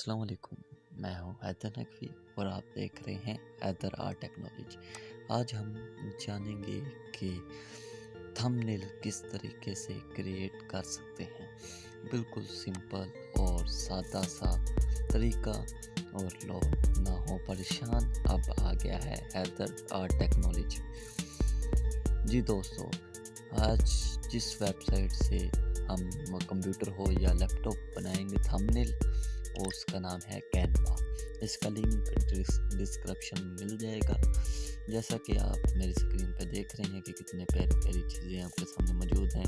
अस्सलाम वालेकुम। मैं हूं हैदर नकवी और आप देख रहे हैं हैदर आर्ट टेक्नोलॉजी। आज हम जानेंगे कि थंबनेल किस तरीके से क्रिएट कर सकते हैं। बिल्कुल सिंपल और सादा सा तरीका, और लोग ना हो परेशान। अब आ गया है हैदर आर्ट टेक्नोलॉजी। जी दोस्तों, आज जिस वेबसाइट से हम कंप्यूटर हो या लैपटॉप बनाएंगे थंबनेल, उसका नाम है कैनवा। इसका लिंक डिस्क्रिप्शन में मिल जाएगा। जैसा कि आप मेरी स्क्रीन पर देख रहे हैं कि कितने प्यारी प्यारी चीज़ें आपके सामने मौजूद हैं।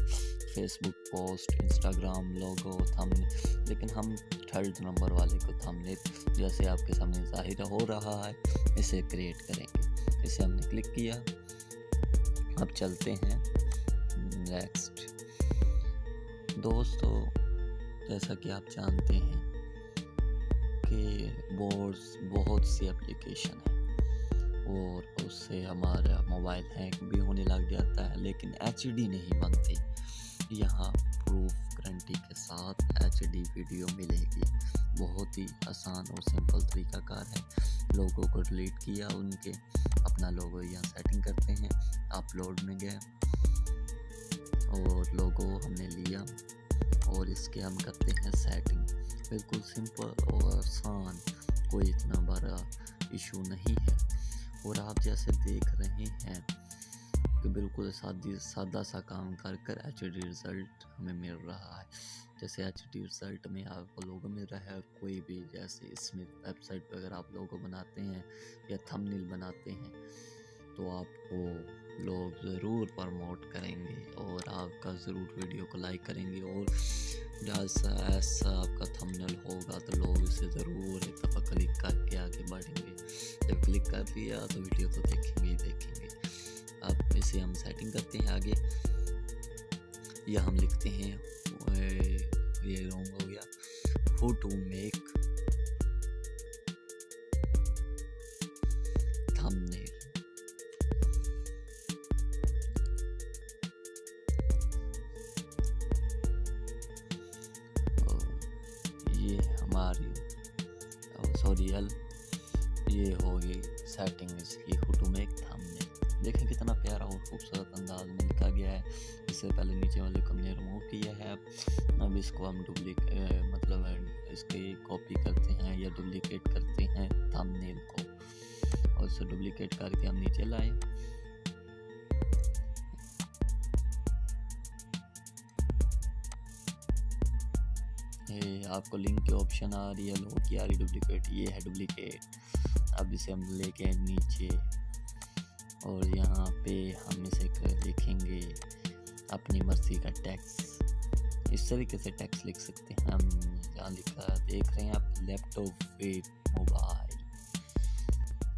फेसबुक पोस्ट, इंस्टाग्राम लोगो, थंबनेल, लेकिन हम थर्ड नंबर वाले को थंबनेल जैसे आपके सामने ज़ाहिर हो रहा है, इसे क्रिएट करेंगे। इसे हमने क्लिक किया। अब चलते हैं नेक्स्ट। दोस्तों, जैसा कि आप जानते हैं कि बहुत सी एप्लीकेशन है और उससे हमारा मोबाइल हैंग भी होने लग जाता है, लेकिन HD नहीं बनती। यहाँ प्रूफ गारंटी के साथ HD वीडियो मिलेगी। बहुत ही आसान और सिंपल तरीकाकार है। लोगों को डिलीट किया, उनके अपना लोगो यहाँ सेटिंग करते हैं। अपलोड में गए और लोगो हमने लिया और इसके हम करते हैं सेटिंग। बिल्कुल सिंपल और आसान, कोई इतना बड़ा इशू नहीं है। और आप जैसे देख रहे हैं कि बिल्कुल सादा सा काम कर HD रिज़ल्ट हमें मिल रहा है। जैसे HD रिज़ल्ट में आपको लोगो मिल रहा है। कोई भी जैसे इसमें वेबसाइट पर अगर आप लोगो बनाते हैं या थंबनेल बनाते हैं तो आपको लोग ज़रूर प्रमोट करेंगे और आपका ज़रूर वीडियो को लाइक करेंगे। और जैसा ऐसा आपका थंबनेल होगा तो लोग इसे ज़रूर एक दफ़ा क्लिक करके आगे बढ़ेंगे। जब क्लिक कर दिया तो वीडियो तो देखेंगे ही देखेंगे। अब इसे हम सेटिंग करते हैं आगे, या हम लिखते हैं, ये रॉन्ग हो गया, हाउ टू मेक थंबनेल। ये हमारी ये होगी सेटिंग इसकी, हाउ टू मेक थंबनेल। देखें कितना प्यारा और खूबसूरत अंदाज में लिखा गया है। इससे पहले नीचे वाले को हमने रिमूव किया है। अब इसको हम इसकी कॉपी करते हैं या डुप्लीकेट करते हैं थंबनेल को, और इसे डुप्लीकेट करके हम नीचे लाए। ये आपको लिंक की ऑप्शन आ रही है, लोगों की आ रही डुप्लीकेट, ये है डुप्लीकेट। अब इसे हम लेके नीचे और यहाँ पे हम इसे लिखेंगे अपनी मर्जी का टेक्स्ट। इस तरीके से टेक्स्ट लिख सकते हैं हम। यहाँ लिखा देख रहे हैं आप, laptop with mobile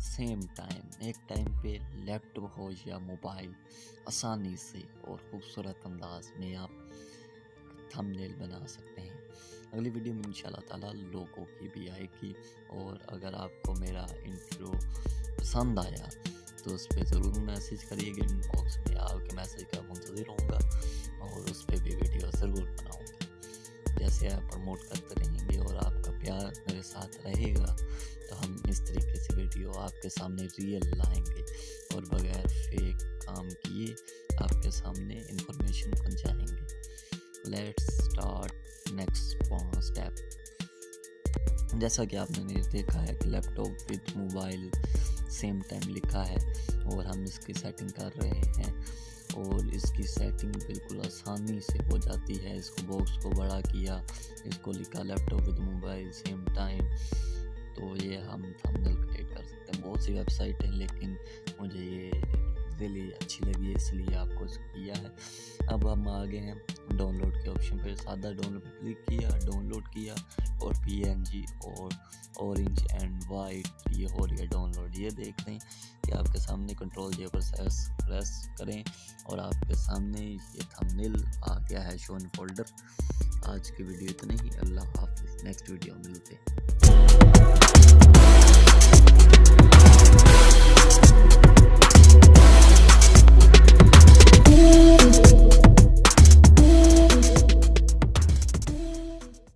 same time. एक टाइम पे लैपटॉप हो या मोबाइल, आसानी से और खूबसूरत अंदाज में आप थंबनेल बना सकते हैं। अगली वीडियो में इंशाल्लाह ताला लोगों की भी आएगी। और अगर आपको मेरा इंट्रो पसंद आया तो उस पर ज़रूर मैसेज करिएगा। इनबॉक्स में आपके मैसेज का मुंतज़िर रहूँगा और उस पर भी वीडियो ज़रूर बनाऊँगा। जैसे आप प्रमोट करते रहेंगे और आपका प्यार मेरे साथ रहेगा तो हम इस तरीके से वीडियो आपके सामने रियल लाएंगे और बगैर फेक काम किए आपके सामने इंफॉर्मेशन पहुँचाएँगे। Let's start next step. जैसा कि आपने देखा है कि laptop with mobile same time लिखा है और हम इसकी सेटिंग कर रहे हैं, और इसकी सेटिंग बिल्कुल आसानी से हो जाती है। इसको बॉक्स को बड़ा किया, इसको लिखा laptop with mobile same time, तो ये हम थंबनेल क्रिएट कर सकते हैं। बहुत सी वेबसाइट है, लेकिन मुझे ये रियली अच्छी लगी है इसलिए आपको किया है। अब हम आ गए हैं डाउनलोड के ऑप्शन पर। सादा डाउनलोड पर क्लिक किया, डाउनलोड किया और PNG और ऑरेंज एंड वाइट ये हो रही है डाउनलोड। ये देख लें कि आपके सामने Ctrl+J पर प्रेस करें और आपके सामने ये थंबनेल आ गया है शो इन फोल्डर। आज की वीडियो इतनी ही। अल्लाह हाफिज़। नेक्स्ट वीडियो मिलते हैं।